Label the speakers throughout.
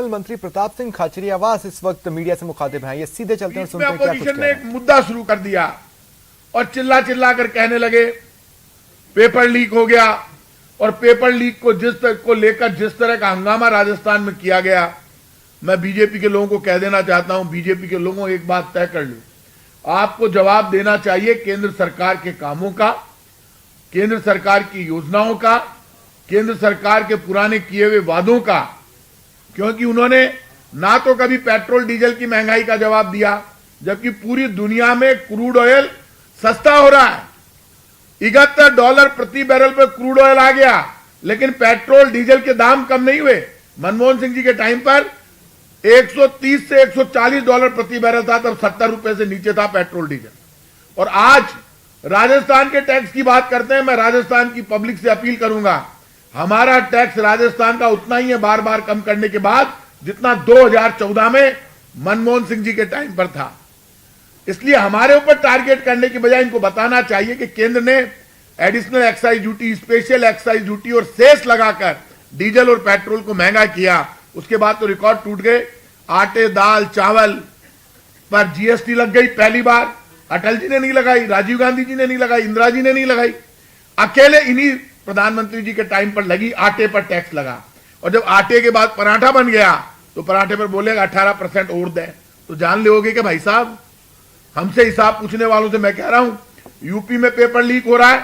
Speaker 1: Additional मंत्री प्रताप सिंह खाचरियावास इस वक्त मीडिया से मुखातिब हैं। ये सीधे चलते हैं, सुनते हैं क्या कुछ कह रहे हैं।
Speaker 2: अपोजिशन ने एक मुद्दा शुरू कर दिया और चिल्ला चिल्ला कर कहने लगे पेपर लीक हो गया, और पेपर लीक को लेकर जिस तरह का हंगामा राजस्थान में किया गया, मैं बीजेपी के लोगों को कह देना चाहता हूं, बीजेपी के लोगों एक बात तय कर लो, आपको जवाब देना चाहिए केंद्र सरकार के कामों का, केंद्र सरकार की योजनाओं का, केंद्र सरकार के पुराने किए हुए वादों का, क्योंकि उन्होंने ना तो कभी पेट्रोल डीजल की महंगाई का जवाब दिया, जबकि पूरी दुनिया में क्रूड ऑयल सस्ता हो रहा है। $71 प्रति बैरल पर क्रूड ऑयल आ गया, लेकिन पेट्रोल डीजल के दाम कम नहीं हुए। मनमोहन सिंह जी के टाइम पर 130 से $140 प्रति बैरल था, तब 70 रुपए से नीचे था पेट्रोल डीजल। और आज राजस्थान के टैक्स की बात करते हैं। मैं राजस्थान की पब्लिक से अपील करूंगा, हमारा टैक्स राजस्थान का उतना ही है, बार बार कम करने के बाद, जितना 2014 में मनमोहन सिंह जी के टाइम पर था। इसलिए हमारे ऊपर टारगेट करने की बजाय इनको बताना चाहिए कि केंद्र ने additional excise duty, special excise duty और सेस लगाकर डीजल और पेट्रोल को महंगा किया। उसके बाद तो रिकॉर्ड टूट गए। आटे, दाल, चावल पर जीएसटी लग गई पहली बार। अटल जी ने नहीं लगाई, राजीव गांधी जी ने नहीं लगाई, इंदिरा जी ने नहीं लगाई, अकेले इन्हीं प्रधानमंत्री जी के टाइम पर लगी। आटे पर टैक्स लगा, और जब आटे के बाद पराठा बन गया तो पराठे पर बोलेगा 18% और दे। तो जान लोगे कि भाई साहब, हमसे हिसाब पूछने वालों से मैं कह रहा हूं, यूपी में पेपर लीक हो रहा है,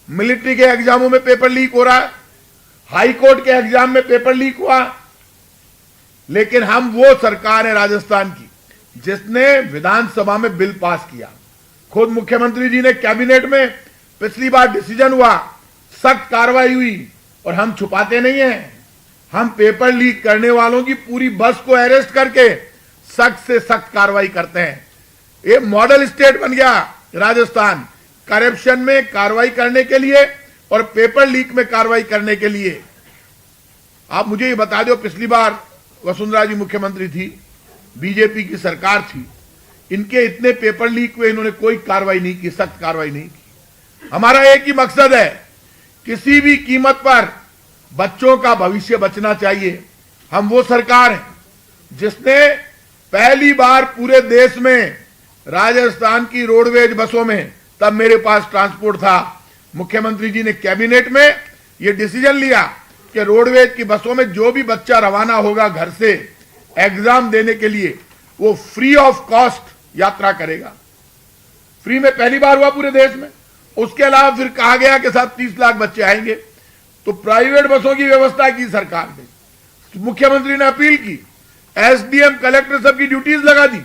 Speaker 2: मिलिट्री के एग्जामों में पेपर लीक हो रहा है, हाई कोर्ट के एग्जाम में पेपर लीक हुआ, लेकिन हम वो सरकार है राजस्थान की जिसने विधानसभा में बिल पास किया। खुद मुख्यमंत्री जी ने कैबिनेट में पिछली बार डिसीजन हुआ, सख्त कार्रवाई हुई, और हम छुपाते नहीं हैं। हम पेपर लीक करने वालों की पूरी बस को अरेस्ट करके सख्त से सख्त कार्रवाई करते हैं। ये मॉडल स्टेट बन गया राजस्थान, करप्शन में कार्रवाई करने के लिए और पेपर लीक में कार्रवाई करने के लिए। आप मुझे ये बता दो, पिछली बार वसुंधरा जी मुख्यमंत्री थी, बीजेपी की सरकार थी, इनके इतने पेपर लीक हुए, इन्होंने कोई कार्रवाई नहीं की, सख्त कार्रवाई नहीं की। हमारा एक ही मकसद है, किसी भी कीमत पर बच्चों का भविष्य बचना चाहिए। हम वो सरकार हैं जिसने पहली बार पूरे देश में राजस्थान की रोडवेज बसों में, तब मेरे पास ट्रांसपोर्ट था, मुख्यमंत्री जी ने कैबिनेट में यह डिसीजन लिया कि रोडवेज की बसों में जो भी बच्चा रवाना होगा घर से एग्जाम देने के लिए, वो फ्री ऑफ कॉस्ट यात्रा करेगा। फ्री में पहली बार हुआ पूरे देश में। उसके अलावा फिर कहा गया कि साहब 30 लाख बच्चे आएंगे, तो प्राइवेट बसों की व्यवस्था की सरकार ने। मुख्यमंत्री ने अपील की, एसडीएम, कलेक्टर सबकी ड्यूटीज लगा दी,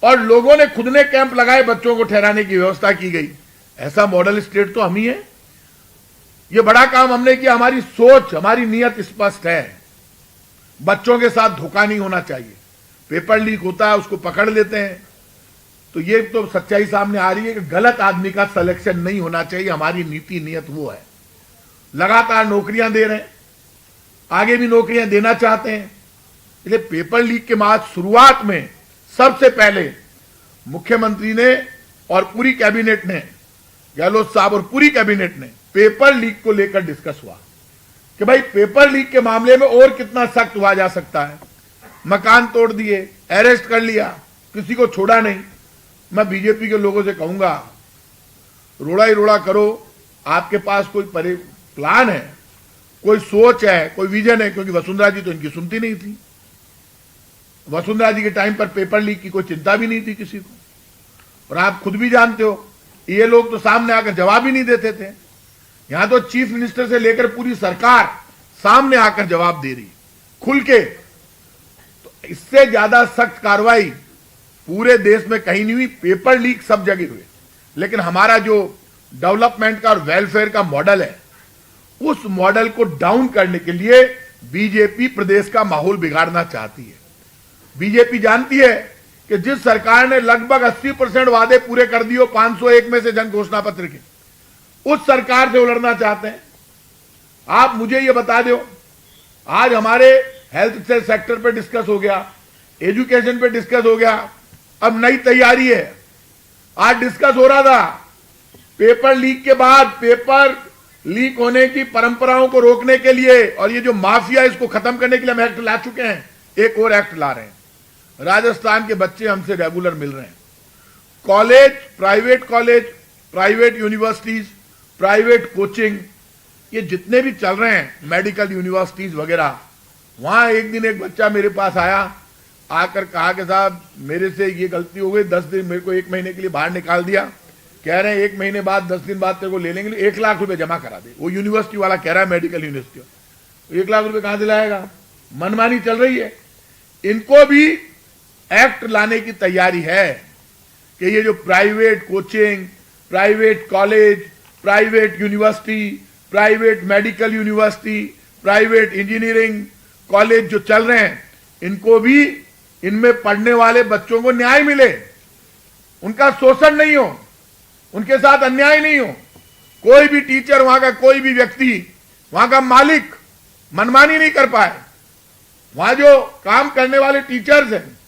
Speaker 2: और लोगों ने खुद ने कैंप लगाए, बच्चों को ठहराने की व्यवस्था की गई। ऐसा मॉडल स्टेट तो हम ही है। यह बड़ा काम हमने किया। हमारी सोच, हमारी नीयत स्पष्ट है, बच्चों के साथ धोखा नहीं होना चाहिए। पेपर लीक होता है, उसको पकड़ लेते हैं, तो ये तो सच्चाई सामने आ रही है कि गलत आदमी का सिलेक्शन नहीं होना चाहिए। हमारी नीति नीयत वो है। लगातार नौकरियां दे रहे हैं, आगे भी नौकरियां देना चाहते हैं। इसलिए पेपर लीक के बाद शुरुआत में सबसे पहले मुख्यमंत्री ने और पूरी कैबिनेट ने, गहलोत साहब और पूरी कैबिनेट ने, पेपर लीक को लेकर डिस्कस हुआ कि भाई पेपर लीक के मामले में और कितना सख्त हुआ जा सकता है। मकान तोड़ दिए, अरेस्ट कर लिया, किसी को छोड़ा नहीं। मैं बीजेपी के लोगों से कहूंगा, रोड़ा ही रोड़ा करो, आपके पास कोई प्लान है, कोई सोच है, कोई विजन है, क्योंकि वसुंधरा जी तो इनकी सुनती नहीं थी। वसुंधरा जी के टाइम पर पेपर लीक की कोई चिंता भी नहीं थी किसी को, और आप खुद भी जानते हो, ये लोग तो सामने आकर जवाब ही नहीं देते थे। यहां तो चीफ मिनिस्टर से लेकर पूरी सरकार सामने आकर जवाब दे रही खुल के। तो इससे ज्यादा सख्त कार्रवाई पूरे देश में कहीं नहीं हुई। पेपर लीक सब जगह हुए, लेकिन हमारा जो डेवलपमेंट का और वेलफेयर का मॉडल है, उस मॉडल को डाउन करने के लिए बीजेपी प्रदेश का माहौल बिगाड़ना चाहती है। बीजेपी जानती है कि जिस सरकार ने लगभग 80% वादे पूरे कर दिए 501 में से जन घोषणा पत्र के, उस सरकार से उलझना चाहते हैं। आप मुझे यह बता दो, आज हमारे हेल्थ से सेक्टर पे डिस्कस हो गया, एजुकेशन पे डिस्कस हो गया, अब नई तैयारी है। आज डिस्कस हो रहा था पेपर लीक के बाद पेपर लीक होने की परंपराओं को रोकने के लिए और ये जो माफिया इसको खत्म करने के लिए हम एक्ट ला चुके हैं, एक और एक्ट ला रहे हैं। राजस्थान के बच्चे हमसे रेगुलर मिल रहे हैं। College, private universities, private coaching, ये जितने भी चल रहे हैं, मेडिकल यूनिवर्सिटीज वगैरह, वहां एक दिन एक बच्चा मेरे पास आया, आकर कहा कि साहब मेरे से ये गलती हो गई, 10 दिन मेरे को 1 महीने के लिए बाहर निकाल दिया, कह रहे हैं 1 महीने बाद 10 दिन बाद तेरे को ले लेंगे, 1 लाख रुपए जमा करा दे। वो यूनिवर्सिटी वाला कह रहा है, मेडिकल यूनिवर्सिटी, 1 लाख रुपए कहां दिलाएगा? मनमानी चल रही है। इनको भी एक्ट लाने की तैयारी है कि ये जो private coaching, private college, private university, private medical university, private engineering college जो चल रहे हैं, इनको भी, इनमें पढ़ने वाले बच्चों को न्याय मिले, उनका शोषण नहीं हो, उनके साथ अन्याय नहीं हो। कोई भी टीचर, वहां का कोई भी व्यक्ति, वहां का मालिक मनमानी नहीं कर पाए। वहां जो काम करने वाले टीचर्स हैं,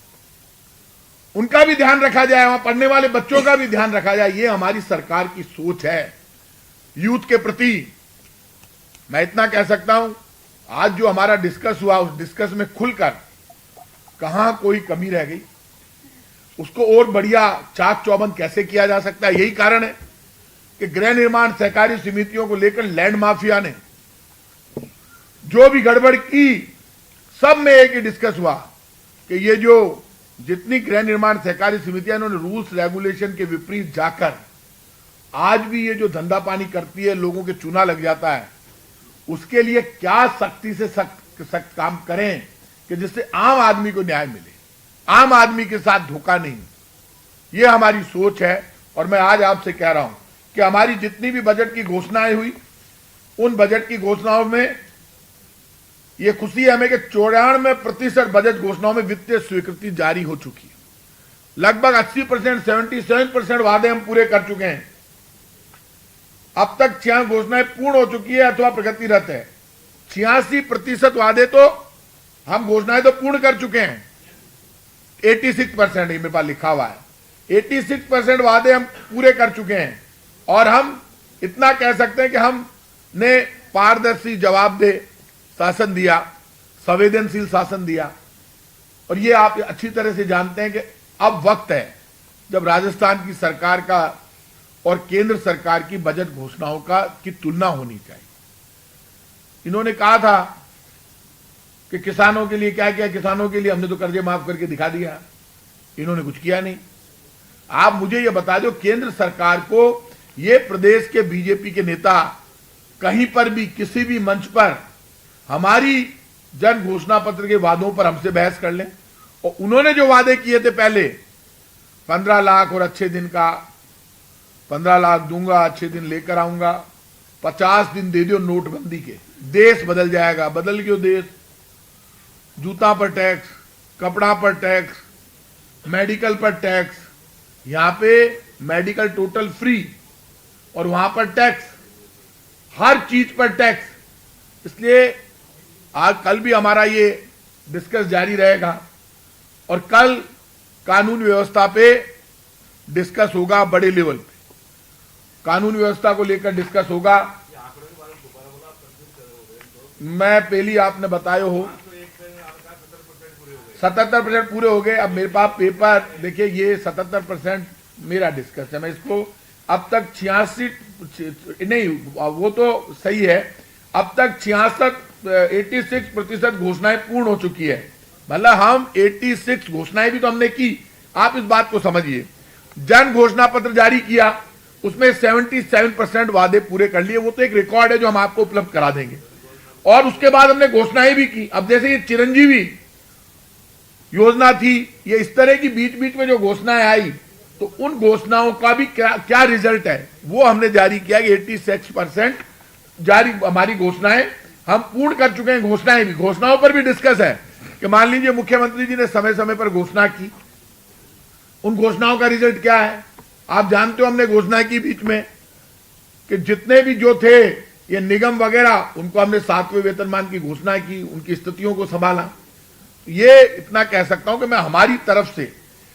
Speaker 2: उनका भी ध्यान रखा जाए, वहां पढ़ने वाले बच्चों का भी ध्यान रखा जाए। ये हमारी सरकार की सोच है यूथ के प्रति। मैं इतना कह सकता हूं, आज जो हमारा डिस्कस हुआ, उस डिस्कस में खुलकर कहां कोई कमी रह गई, उसको और बढ़िया चाक चौबंद कैसे किया जा सकता है। यही कारण है कि गृह निर्माण सहकारी समितियों को लेकर लैंड माफिया ने जो भी गड़बड़ की, सब में एक ही डिस्कस हुआ कि ये जो जितनी गृह निर्माण सहकारी समितियां, इन्होंने रूल्स रेगुलेशन के विपरीत जाकर आज भी ये जो धंधा पानी करती है, लोगों के चूना लग जाता है, उसके लिए क्या सख्ती से सख्त काम करें कि जिससे आम आदमी को न्याय मिले, आम आदमी के साथ धोखा नहीं। ये हमारी सोच है। और मैं आज आपसे कह रहा हूं कि हमारी जितनी भी बजट की घोषणाएं हुई, उन बजट की घोषणाओं में ये खुशी है हमें कि 94% बजट घोषणाओं में वित्तीय स्वीकृति जारी हो चुकी है। लगभग 80%, 77% वादे हम पूरे कर चुके हैं। अब तक 6 घोषणाएं पूर्ण हो चुकी है अथवा प्रगतिरत है। 86% वादे तो हम घोषणाएं तो पूर्ण कर चुके हैं। 86% मेरे पास लिखा हुआ है, 86% वादे हम पूरे कर चुके हैं। और हम इतना कह सकते हैं कि हमने पारदर्शी जवाबदेह शासन दिया, संवेदनशील शासन दिया। और ये आप अच्छी तरह से जानते हैं कि अब वक्त है जब राजस्थान की सरकार का और केंद्र सरकार की बजट घोषणाओं की तुलना होनी चाहिए। इन्होंने कहा था कि किसानों के लिए क्या किया, किसानों के लिए हमने तो कर्जे माफ करके दिखा दिया, इन्होंने कुछ किया नहीं। आप मुझे ये बता दो, केंद्र सरकार को ये प्रदेश के बीजेपी के नेता कहीं पर भी किसी भी मंच पर हमारी जन घोषणा पत्र के वादों पर हमसे बहस कर लें। और उन्होंने जो वादे किए थे पहले, 15 लाख और अच्छे दिन का, 15 लाख दूंगा, अच्छे दिन लेकर आऊंगा, 50 दिन दे दो नोटबंदी के, देश बदल जाएगा। बदल क्यों देश? जूता पर टैक्स, कपड़ा पर टैक्स, मेडिकल पर टैक्स, यहां पे मेडिकल टोटल फ्री और वहां पर टैक्स, हर चीज पर टैक्स। इसलिए आज कल भी हमारा ये डिस्कस जारी रहेगा और कल कानून व्यवस्था पे डिस्कस होगा, बड़े लेवल पे कानून व्यवस्था को लेकर डिस्कस होगा। मैं पहली आपने बताया हो 77% पूरे हो गए। अब मेरे पास पेपर देखिए, ये 77% मेरा डिस्कस है। मैं इसको अब तक 86 नहीं, वो तो सही है, अब तक 86% घोषणाएं पूर्ण हो चुकी है। मतलब हम 86 घोषणाएं भी तो हमने की। आप इस बात को समझिए, जन घोषणा पत्र जारी किया, उसमें 77% वादे पूरे कर लिए। वो तो एक रिकॉर्ड है जो हम आपको उपलब्ध करा देंगे। और उसके बाद हमने घोषणाएं भी की। अब जैसे ये चिरंजीवी योजना थी, ये इस तरह की बीच बीच में जो घोषणाएं आई, तो उन घोषणाओं का भी क्या रिजल्ट है वो हमने जारी किया कि 86% जारी हमारी घोषणाएं हम पूर्ण कर चुके हैं। घोषणाएं भी, घोषणाओं पर भी डिस्कस है कि मान लीजिए मुख्यमंत्री जी ने समय समय पर घोषणा की, उन घोषणाओं का रिजल्ट क्या है। आप जानते हो हमने घोषणा की बीच में कि जितने भी जो थे ये निगम वगैरह, उनको हमने 7वें वेतनमान की घोषणा की, उनकी स्थितियों को संभाला। ये इतना कह सकता हूं कि मैं हमारी तरफ से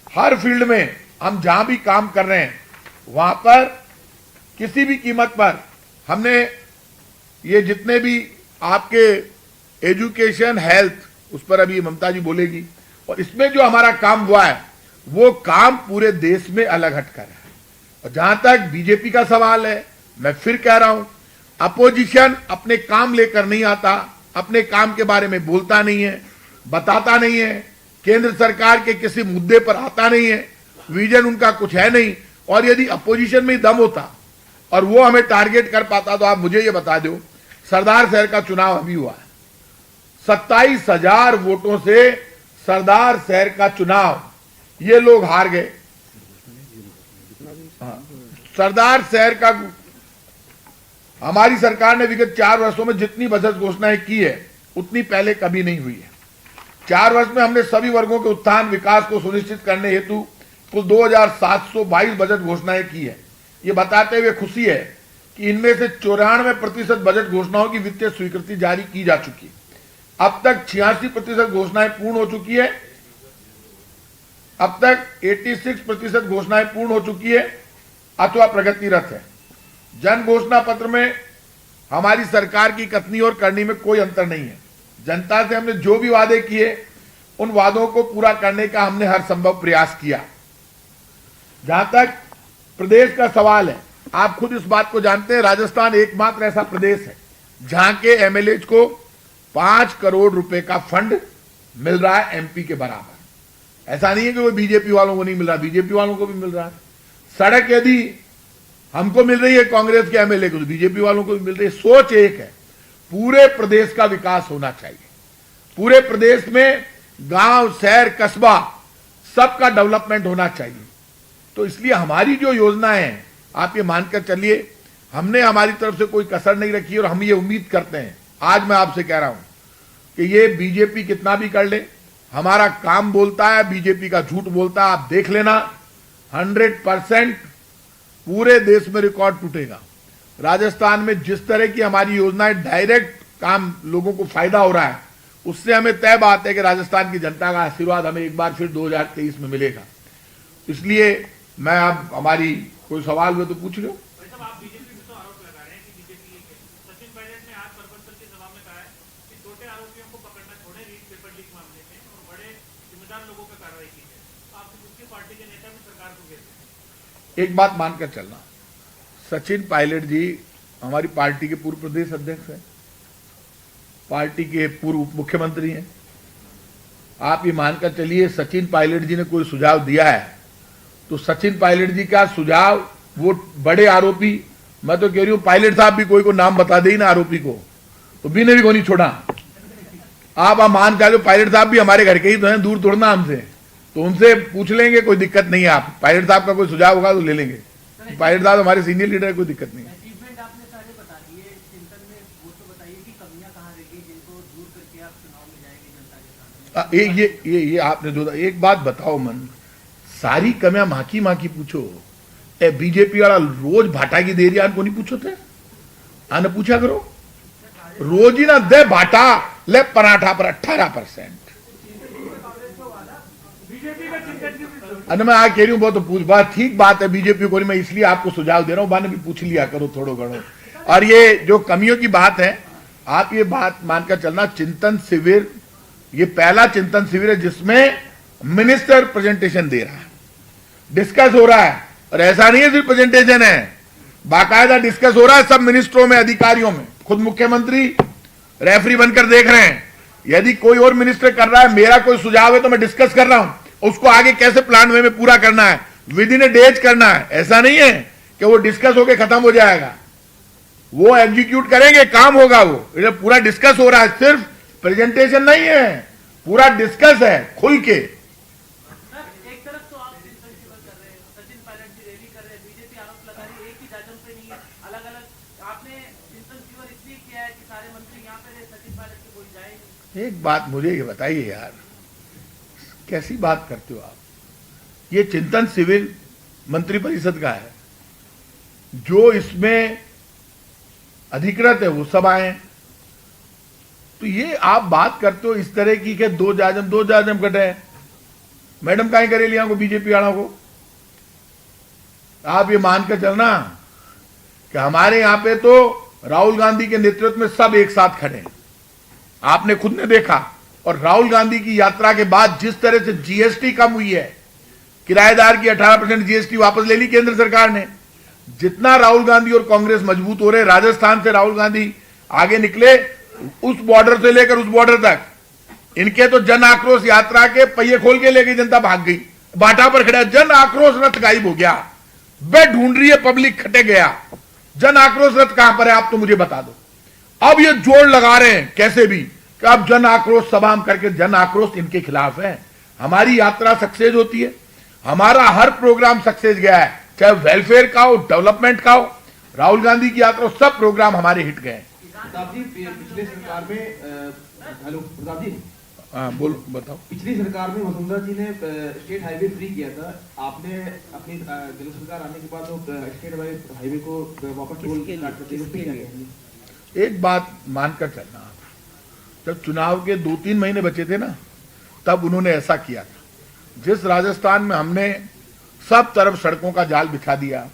Speaker 2: हर फील्ड में हम जहां भी काम कर रहे हैं, वहां पर किसी भी कीमत पर हमने ये जितने भी आपके एजुकेशन, हेल्थ, उस पर अभी ममता जी बोलेगी, और इसमें जो हमारा काम हुआ है वो काम पूरे देश में अलग हटकर है। और जहां तक बीजेपी का सवाल है, मैं फिर कह रहा हूं, अपोजिशन अपने काम लेकर नहीं आता, अपने काम के बारे में बोलता नहीं है, बताता नहीं है, केंद्र सरकार के किसी मुद्दे पर आता नहीं है, विजन उनका कुछ है नहीं। और यदि अपोजिशन में दम होता और वो हमें टारगेट कर पाता तो आप मुझे ये बता दो, सरदार शहर का चुनाव अभी हुआ है, 27,000 वोटों से सरदार शहर का चुनाव ये लोग हार गए। सरदार शहर का हमारी सरकार ने विगत 4 वर्षों में जितनी बजट घोषणाएं की है उतनी पहले कभी नहीं हुई है। 4 वर्ष में हमने सभी वर्गों के उत्थान विकास को सुनिश्चित करने हेतु कुल 2,722 बजट घोषणाएं की है। ये बताते हुए खुशी है कि इनमें से 94% बजट घोषणाओं की वित्तीय स्वीकृति जारी की जा चुकी है। अब तक 86% घोषणाएं पूर्ण हो चुकी है। अब तक 86% घोषणाएं पूर्ण हो चुकी है अथवा प्रगतिरत है। जन घोषणा पत्र में हमारी सरकार की कथनी और करनी में कोई अंतर नहीं है। जनता से हमने जो भी वादे किए उन वादों को पूरा करने का हमने हर संभव प्रयास किया। जहां तक प्रदेश का सवाल है, आप खुद इस बात को जानते हैं, राजस्थान एकमात्र ऐसा प्रदेश है जहां के एमएलए को 5 करोड़ रुपए का फंड मिल रहा है एमपी के बराबर। ऐसा नहीं है कि वो बीजेपी वालों को नहीं मिल रहा, बीजेपी वालों को भी मिल रहा है। सड़क यदि हमको मिल रही है कांग्रेस के एमएलए को, तो बीजेपी वालों को भी मिल रही है। सोच एक है, पूरे प्रदेश का विकास होना चाहिए। पूरे प्रदेश में गांव, शहर, कस्बा सबका डेवलपमेंट होना चाहिए। तो इसलिए हमारी जो योजनाएं हैं, आप ये मानकर चलिए, हमने हमारी तरफ से कोई कसर नहीं रखी और हम ये उम्मीद करते हैं, आज मैं आपसे कह रहा हूं कि ये बीजेपी कितना भी कर ले, हमारा काम बोलता है, बीजेपी का झूठ बोलता है। आप देख लेना, 100% पूरे देश में रिकॉर्ड टूटेगा। राजस्थान में जिस तरह की हमारी योजनाएं डायरेक्ट काम लोगों को फायदा हो रहा है, उससे हमें तय बात है कि राजस्थान की जनता का आशीर्वाद हमें एक बार फिर 2023 में मिलेगा। इसलिए मैं अब हमारी कोई सवाल हुए तो पूछ लो।
Speaker 3: आप बीजेपी में तो आरोप लगा रहे हैं कि बीजेपी सचिन पायलट ने आज परबंसर की सभा में कहा है कि छोटे आरोपियों को पकड़ना छोड़े पेपर लीक मामले में और बड़े जिम्मेदार लोगों पर कार्रवाई की है। आप उसकी पार्टी के नेता भी सरकार को कहते हैं।
Speaker 2: एक बात मानकर चलना, सचिन पायलट जी हमारी पार्टी के पूर्व प्रदेश अध्यक्ष हैं, पार्टी के पूर्व उप मुख्यमंत्री हैं। आप ये मानकर चलिए, सचिन पायलट जी ने कोई सुझाव दिया है तो सचिन पायलट जी का सुझाव वो बड़े आरोपी, मैं तो कह रही हूं पायलट साहब भी कोई को नाम बता दे ना आरोपी को, तो बी ने भी को नहीं छोड़ा। आप मान कर लो, पायलट साहब भी हमारे घर के ही तो हैं, दूर तोड़ना हमसे, तो उनसे पूछ लेंगे, कोई दिक्कत नहीं है। आप पायलट साहब का कोई सुझाव होगा तो ले लेंगे। पायलट साहब हमारे सीनियर लीडर है, कोई दिक्कत नहीं है।
Speaker 4: अचीवमेंट आपने सारे बता दिए, चिंतन में वो तो बताइए कि कमियां कहां रह गई जिनको दूर करके आप चुनाव में जाएंगे जनता के सामने।
Speaker 2: ये आपने जो एक बात बताओ मन, सारी कमियां माकी माकी पूछो। बीजेपी वाला रोज भाटा की देरी को नहीं पूछो थे, आने पूछा करो रोज ही ना दे भाटा ले पराठा पर 18%। अरे मैं आ कह रही हूं, बहुत तो पूछ बात, ठीक बात है, बीजेपी को नहीं, मैं इसलिए आपको सुझाव दे रहा हूं, बाने भी पूछ लिया करो थोड़ो घणो। और ये जो कमियों की बात है, आप ये बात मानकर चलना, चिंतन शिविर ये पहला चिंतन शिविर है जिसमें मिनिस्टर प्रेजेंटेशन दे रहा है, डिस्कस हो रहा है। और ऐसा नहीं है सिर्फ प्रेजेंटेशन है, बाकायदा डिस्कस हो रहा है सब मिनिस्ट्रों में, अधिकारियों में। खुद मुख्यमंत्री रेफरी बनकर देख रहे हैं। यदि कोई और मिनिस्टर कर रहा है, मेरा कोई सुझाव है तो मैं डिस्कस कर रहा हूं, उसको आगे कैसे प्लान वे में पूरा करना है, विद इन ए डेज करना है। ऐसा नहीं है कि वो डिस्कस होकर खत्म हो जाएगा, वो एग्जीक्यूट करेंगे, काम होगा। वो पूरा डिस्कस हो रहा है, सिर्फ प्रेजेंटेशन नहीं है, पूरा डिस्कस है खुल के।
Speaker 4: एक तरफ तो आप चिंतन शिविर कर रहे हैं, सचिन पायलट जी रैली कर रहे हैं, बीजेपी आरोप लगा रही है एक ही जाजम पे नहीं है, अलग अलग। आपने चिंतन शिविर इसलिए किया है कि सारे मंत्री यहाँ पे रहे, सचिन पायलट की कोई जाए नहीं।
Speaker 2: एक बात मुझे ये बताइए यार, कैसी बात करते हो आप? ये चिंतन शिविर मंत्रिपरिषद का है, जो इसमें अधिकृत है वो सब आए। तो ये आप बात करते हो इस तरह की कि दो जाजम कटे। मैडम काहे करे लिया को बीजेपी वालों को? आप ये मानकर चलना कि हमारे यहां पे तो राहुल गांधी के नेतृत्व में सब एक साथ खड़े हैं, आपने खुद ने देखा। और राहुल गांधी की यात्रा के बाद जिस तरह से जीएसटी कम हुई है, किराएदार की 18% जीएसटी वापस ले ली केंद्र सरकार ने। जितना राहुल गांधी और कांग्रेस मजबूत हो रहे, राजस्थान से राहुल गांधी आगे निकले, उस बॉर्डर से लेकर उस बॉर्डर तक इनके तो जन आक्रोश यात्रा के पहिए खोल के ले गई जनता, भाग गई, बाटा पर खड़ा जन आक्रोश रथ गायब हो गया। बेड ढूंढ रही है पब्लिक, खटे गया। जन आक्रोश रथ कहां पर है आप तो मुझे बता दो। अब ये जोड़ लगा रहे हैं कैसे भी कि अब जन आक्रोश सभा करके, जन आक्रोश इनके खिलाफ है। हमारी यात्रा सक्सेस होती है, हमारा हर प्रोग्राम सक्सेस गया है, चाहे वेलफेयर का हो, डेवलपमेंट का हो, राहुल गांधी की यात्रा, सब प्रोग्राम हमारे हिट गए।
Speaker 5: प्रताप जी, पिछले सरकार में हेलो प्रताप जी,
Speaker 2: हाँ बोलो, बताओ।
Speaker 5: पिछली सरकार में वसुंधरा जी ने स्टेट हाईवे फ्री किया था। आपने अपनी दिल्ली सरकार आने के बाद वो स्टेट हाईवे को वापस टोल
Speaker 2: एक बात मानकर चलना, जब चुनाव के 2-3 महीने बचे थे ना, तब उन्होंने ऐसा किया था। जिस राजस्थान में हमने सब तरफ सड़कों का जाल बिछा दिया,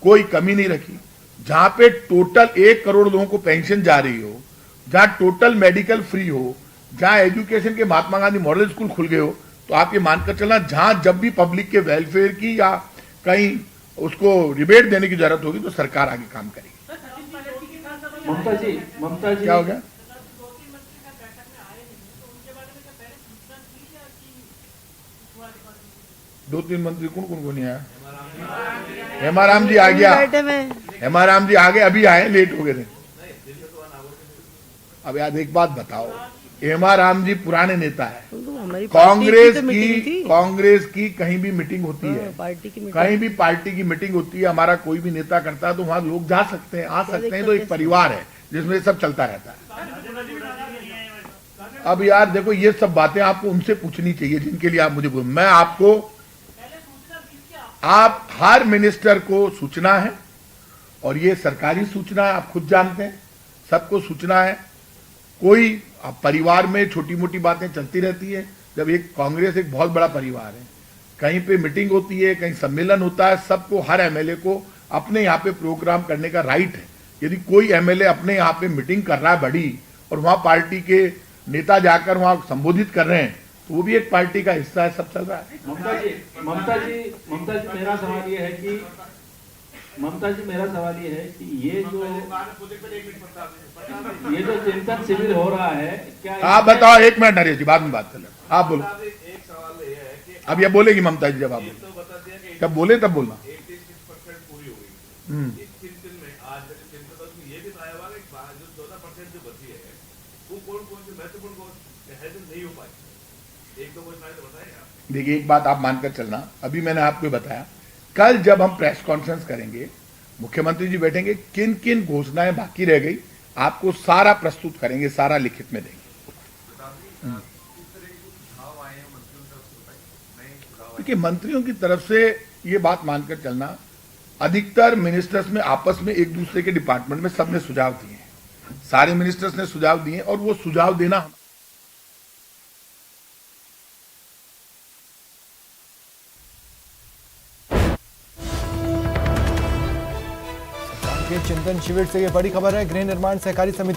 Speaker 2: कोई कमी नहीं रखी, जहां पे टोटल 1 करोड़ लोगों को पेंशन जा रही हो, जहां टोटल मेडिकल फ्री हो, जहां एजुकेशन के महात्मा गांधी मॉडल स्कूल खुल गए हो, तो आप ये मानकर चलना, जहां जब भी पब्लिक के वेलफेयर की या कहीं उसको रिबेट देने की जरूरत होगी तो सरकार आगे काम करेगी।
Speaker 5: ममता जी
Speaker 2: क्या हो गया? दो तीन मंत्री कौन कौन को नहीं आया? हेमाराम जी आ गया, हेमाराम जी आ गए, अभी आए, लेट हो गए थे। अब यार एक बात बताओ, हेमाराम जी पुराने नेता है, कांग्रेस की कहीं भी मीटिंग होती है, कहीं भी पार्टी की मीटिंग होती है, हमारा कोई भी नेता करता है तो वहां लोग जा सकते हैं, आ सकते हैं, तो एक परिवार है जिसमें सब चलता रहता है। अब यार देखो, ये सब बातें आपको उनसे पूछनी चाहिए जिनके लिए आप मुझे मैं आपको, आप हर मिनिस्टर को सूचना है, और ये सरकारी सूचना है, आप खुद जानते हैं, सबको सूचना है। कोई परिवार में छोटी मोटी बातें चलती रहती है। जब एक कांग्रेस एक बहुत बड़ा परिवार है, कहीं पे मीटिंग होती है, कहीं सम्मेलन होता है, सबको, हर एमएलए को अपने यहाँ पे प्रोग्राम करने का राइट है। यदि कोई एमएलए अपने यहाँ पे मीटिंग कर रहा है बड़ी, और वहां पार्टी के नेता जाकर वहां संबोधित कर रहे हैं, तो वो भी एक पार्टी का हिस्सा है, सब चल रहा है।
Speaker 5: ममता जी मेरा सवाल ये है कि ये जो चिंतन शिविर हो रहा है, क्या
Speaker 2: आप बताओ, 1 मिनट नरेश जी, बाद में बात कर ले, आप बोलो।
Speaker 3: एक सवाल ये है कि
Speaker 2: अब ये बोलेगी ममता जी, जब आप
Speaker 3: तो बता दिया कि
Speaker 2: जब बोले तब बोलना।
Speaker 3: 83% पूरी हो गई। इस चिंतन में आज चिंतन में ये भी बताया हुआ कि जो 14% जो बची है, वो कौन से महत्वपूर्ण नहीं हो पाई, 1-2 घोषणाएं तो बताएं आप।
Speaker 2: देखिए, एक बात आप मानकर चलना, अभी मैंने आपको बताया, कल जब हम प्रेस कॉन्फ्रेंस करेंगे, मुख्यमंत्री जी बैठेंगे, किन किन घोषणाएं बाकी रह गई आपको सारा प्रस्तुत करेंगे, सारा लिखित में देंगे। देखिए, मंत्रियों की तरफ से ये बात मानकर चलना, अधिकतर मिनिस्टर्स में आपस में एक दूसरे के डिपार्टमेंट में सबने सुझाव दिए हैं, सारे मिनिस्टर्स ने सुझाव दिए, और वो सुझाव देना
Speaker 1: चिंतन शिविर से ये बड़ी खबर है। गृह निर्माण सहकारी समिति